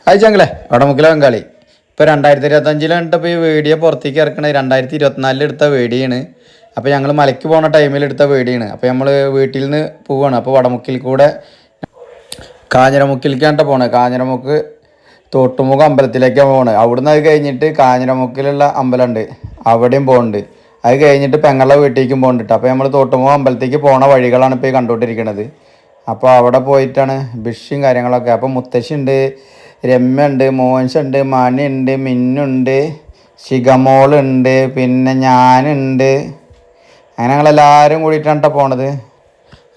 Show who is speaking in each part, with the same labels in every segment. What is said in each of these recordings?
Speaker 1: Hi ചങ്ങളെ വടമുക്കിലെ Bengali. ഇപ്പോൾ 2025 ഇപ്പോൾ ഈ വീഡിയോ പുറത്തേക്ക് ഇറക്കണത് 2024 എടുത്ത വീഡിയോ ആണ്. അപ്പോൾ ഞങ്ങൾ മലയ്ക്ക് പോകുന്ന ടൈമിൽ എടുത്ത വീഡിയോ ആണ്. അപ്പോൾ നമ്മൾ വീട്ടിൽ നിന്ന് പോവുകയാണ്. അപ്പോൾ വടമുക്കിൽ കൂടെ കാഞ്ഞിരമുക്കിലേക്കാണ് പോണത്. കാഞ്ഞിരമുക്ക് തോട്ടുമുഖം അമ്പലത്തിലേക്കാണ് പോകുന്നത്. അവിടുന്ന് അത് കഴിഞ്ഞിട്ട് കാഞ്ഞിരമുക്കിലുള്ള അമ്പലമുണ്ട്, അവിടെയും പോകുന്നുണ്ട്. അത് കഴിഞ്ഞിട്ട് പെങ്ങളുടെ വീട്ടിലേക്കും പോകുന്നുണ്ട്. അപ്പോൾ നമ്മൾ തോട്ടുമുഖം അമ്പലത്തേക്ക് പോണ വഴികളാണ് ഇപ്പോൾ ഈ കണ്ടുകൊണ്ടിരിക്കുന്നത്. അപ്പോൾ അവിടെ പോയിട്ടാണ് ബിഷും കാര്യങ്ങളൊക്കെ. അപ്പോൾ മുത്തശ്ശി ഉണ്ട്, രമ്യുണ്ട്, മോൻസുണ്ട്, മണിയുണ്ട്, മിന്നുണ്ട്, ശിഖമോളുണ്ട്, പിന്നെ ഞാനുണ്ട്. അങ്ങനെ ഞങ്ങളെല്ലാവരും കൂടിയിട്ടാണ് കേട്ടോ പോണത്.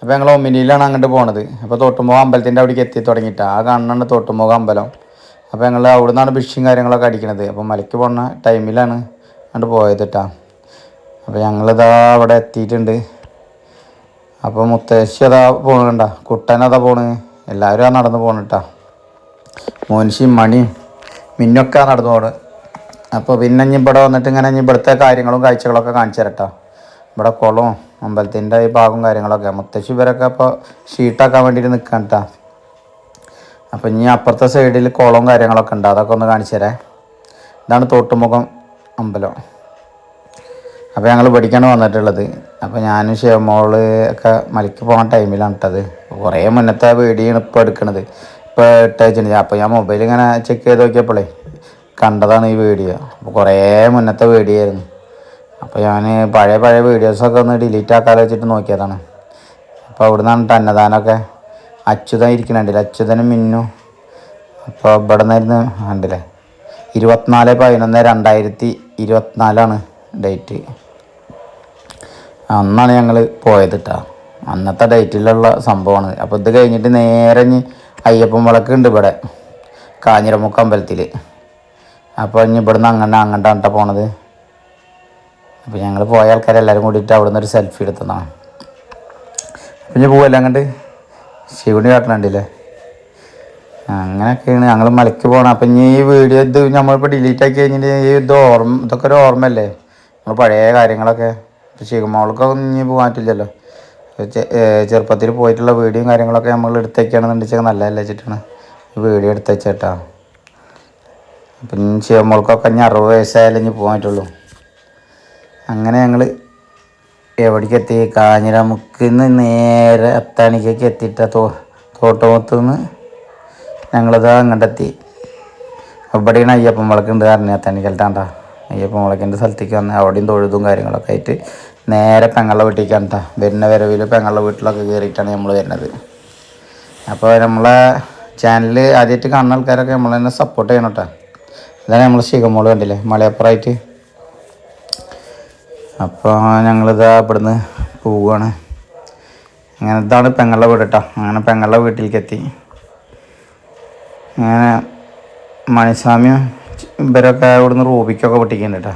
Speaker 1: അപ്പോൾ ഞങ്ങൾ ഒമിനിയിലാണ് അങ്ങോട്ട് പോണത്. അപ്പോൾ തോട്ടുമുഖം അമ്പലത്തിൻ്റെ അവിടേക്ക് എത്തി തുടങ്ങിയിട്ടാണ്. ആ കാണുന്നുണ്ട് തോട്ടുമുഖം അമ്പലം. അപ്പോൾ ഞങ്ങൾ അവിടെ നിന്നാണ് ബിഷും കാര്യങ്ങളൊക്കെ അടിക്കണത്. അപ്പോൾ മലയ്ക്ക് പോകുന്ന ടൈമിലാണ് അങ്ങോട്ട് പോയത് കേട്ടോ. അപ്പോൾ ഞങ്ങളിതാ അവിടെ എത്തിയിട്ടുണ്ട്. അപ്പോൾ മുത്തശ്ശി അതാ പോകണ്ട, കുട്ടനതാ പോണ്, എല്ലാവരും ആ നടന്ന് പോകണം കേട്ടോ. മോൻഷിയും മണിയും മിന്നൊക്കെ നടന്നു പോണ്. അപ്പോൾ പിന്നെ ഇനി ഇവിടെ വന്നിട്ട് ഇങ്ങനെ ഇനി ഇവിടുത്തെ കാര്യങ്ങളും കാഴ്ചകളൊക്കെ കാണിച്ചു തരട്ടോ. ഇവിടെ കുളവും അമ്പലത്തിൻ്റെ ഈ ഭാഗവും കാര്യങ്ങളൊക്കെ. മുത്തശ്ശി ഇവരൊക്കെ ഇപ്പോൾ ഷീട്ടാക്കാൻ വേണ്ടിയിട്ട് നിൽക്കാൻ കേട്ടോ. അപ്പോൾ ഇനി അപ്പുറത്തെ സൈഡിൽ കുളവും കാര്യങ്ങളൊക്കെ ഉണ്ട്, അതൊക്കെ ഒന്ന് കാണിച്ചു തരാം. ഇതാണ് തോട്ടുമുഖം അമ്പലം. അപ്പോൾ ഞങ്ങൾ പഠിക്കാണ് വന്നിട്ടുള്ളത്. അപ്പോൾ ഞാനും ശിവമോള് ഒക്കെ മലയ്ക്ക് പോകുന്ന ടൈമിലാണ് ഇട്ടത്. കുറേ മുന്നത്തെ വീഡിയോ ആണ് ഇപ്പോൾ എടുക്കണത്, ഇപ്പോൾ ഇട്ടയച്ചിട്ടുണ്ട്. അപ്പോൾ ഞാൻ മൊബൈൽ ഇങ്ങനെ ചെക്ക് ചെയ്ത് നോക്കിയപ്പോഴേ കണ്ടതാണ് ഈ വീഡിയോ. അപ്പോൾ കുറേ മുന്നത്തെ വീഡിയോ ആയിരുന്നു. അപ്പോൾ ഞാൻ പഴയ വീഡിയോസൊക്കെ ഒന്ന് ഡിലീറ്റ് ആക്കാതെ വെച്ചിട്ട് നോക്കിയതാണ്. അപ്പോൾ അവിടെ നിന്നാണ് അന്നദാനമൊക്കെ. അച്യുതൻ ഇരിക്കണുണ്ടല്ലേ, അച്യുതനും മിന്നും. അപ്പോൾ ഇവിടെ നിന്നായിരുന്നു കണ്ടില്ലേ. 24/11/2024 ഡേറ്റ്. അന്നാണ് ഞങ്ങൾ പോയത് കേട്ടോ. അന്നത്തെ ഡേറ്റിലുള്ള സംഭവമാണ്. അപ്പോൾ ഇത് കഴിഞ്ഞിട്ട് നേരെ ഇനി അയ്യപ്പൻ വിളക്ക് ഉണ്ട് ഇവിടെ കാഞ്ഞിരമുക്ക് അമ്പലത്തിൽ. അപ്പോൾ ഇനി ഇവിടുന്ന് അങ്ങോട്ടാണ് കേട്ടോ പോണത്. അപ്പോൾ ഞങ്ങൾ പോയ ആൾക്കാരെല്ലാവരും കൂടിയിട്ട് അവിടെ നിന്ന് ഒരു സെൽഫി എടുത്തതാണ്. അപ്പം ഇനി പോവല്ലേ അങ്ങോട്ട് ശിവണി കാട്ടണുണ്ടല്ലേ. അങ്ങനെയൊക്കെയാണ് ഞങ്ങൾ മലയ്ക്ക് പോകണം. അപ്പം ഇനി ഈ വീഡിയോ ഇത് നമ്മളിപ്പോൾ ഡിലീറ്റ് ആക്കി കഴിഞ്ഞിട്ട് ഇതൊക്കെ ഒരു ഓർമ്മയല്ലേ, നമ്മൾ പഴയ കാര്യങ്ങളൊക്കെ. ഇപ്പോൾ ശിവമോൾക്കൊന്നും ഇനി പോകാൻ പറ്റില്ലല്ലോ. ചെറുപ്പത്തിൽ പോയിട്ടുള്ള വീഡിയോയും കാര്യങ്ങളൊക്കെ നമ്മൾ എടുത്തേക്കാണെന്നുണ്ടെങ്കിൽ നല്ലതല്ല വെച്ചിട്ടാണ് ഈ വീഡിയോ എടുത്ത് വെച്ചേട്ടാ. അപ്പം ഇനി ശിവമോൾക്കൊക്കെ ഇനി 60 വയസ്സായാലും ഇനി പോകാൻ പറ്റുള്ളൂ. അങ്ങനെ ഞങ്ങൾ എവിടേക്ക് എത്തി? കാഞ്ഞിരമുക്കിന്ന് നേരെ അത്താണിക്കേക്ക് എത്തിയിട്ട തോട്ടുമുത്തുനിന്ന് ഞങ്ങളിത് അങ്ങോട്ടെത്തി. ഇവിടെയാണ് അയ്യപ്പൻ വിളക്കുണ്ട് കാരണം അത്താണിക്കലത്താണ്ട അയ്യപ്പൻ വിളക്കിൻ്റെ സ്ഥലത്തേക്ക് വന്ന് അവിടെയും തൊഴുതും കാര്യങ്ങളൊക്കെ ആയിട്ട് നേരെ പെങ്ങളുടെ വീട്ടിലേക്കാണ് കേട്ടോ. വരുന്ന വരവിൽ പെങ്ങളുടെ വീട്ടിലൊക്കെ കയറിയിട്ടാണ് നമ്മൾ വരുന്നത്. അപ്പോൾ നമ്മളെ ചാനൽ ആദ്യമായിട്ട് കാണുന്ന ആൾക്കാരൊക്കെ നമ്മൾ തന്നെ സപ്പോർട്ട് ചെയ്യണം കേട്ടോ. ഇതാണ് നമ്മൾ ശിഖമോള് കണ്ടില്ലേ മലയപ്പുറമായിട്ട്. അപ്പോൾ ഞങ്ങളിതാ ഇവിടുന്ന് പോവുകയാണ്. അങ്ങനെ ഇതാണ് പെങ്ങളുടെ വീട് കേട്ടോ. അങ്ങനെ പെങ്ങളുടെ വീട്ടിലേക്ക് എത്തി. അങ്ങനെ മണിസ്വാമിയും ഇവരൊക്കെ ഇവിടുന്ന് റൂബിക്കൊക്കെ പൊട്ടിക്കുന്നുണ്ട് കേട്ടോ.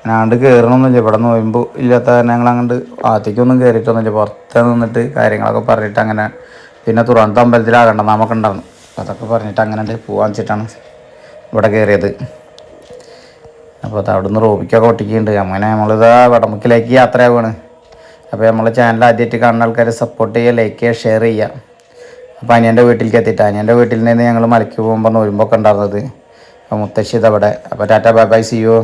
Speaker 1: അങ്ങനെ അങ്ങോട്ട് കയറണമൊന്നുമില്ല, ഇവിടെ നോയമ്പ് ഇല്ലാത്ത കാരണം ഞങ്ങൾ അങ്ങോട്ട് ആദ്യത്തേക്കൊന്നും കയറിയിട്ടൊന്നുമില്ല. പുറത്ത് നിന്നിട്ട് കാര്യങ്ങളൊക്കെ പറഞ്ഞിട്ട് അങ്ങനെ പിന്നെ തുറന്ത അമ്പലത്തിലാകണ്ട നാമൊക്കെ ഉണ്ടായിരുന്നു. അതൊക്കെ പറഞ്ഞിട്ട് അങ്ങനെ പോകാൻ വെച്ചിട്ടാണ് ഇവിടെ കയറിയത്. അപ്പോൾ അത് അവിടുന്ന് റൂബിക്കൊക്കെ പൊട്ടിക്കുന്നുണ്ട്. അങ്ങനെ നമ്മളിതാ വടമുക്കിലേക്ക് യാത്രയാവുകയാണ്. അപ്പോൾ നമ്മളെ ചാനൽ ആദ്യമായിട്ട് കാണുന്ന ആൾക്കാർ സപ്പോർട്ട് ചെയ്യുക, ലൈക്ക് ചെയ്യുക, ഷെയർ ചെയ്യുക. അപ്പോൾ അനിയൻ്റെ വീട്ടിലേക്ക് എത്തിയിട്ട് അനിയൻ്റെ വീട്ടിൽ നിന്ന് ഞങ്ങൾ മലയ്ക്ക് പോകുമ്പോൾ നോരുമ്പൊക്കെ ഉണ്ടായിരുന്നത്. അപ്പോൾ മുത്തശ്ശി ഇതവിടെ. അപ്പോൾ tata bye bye, see U.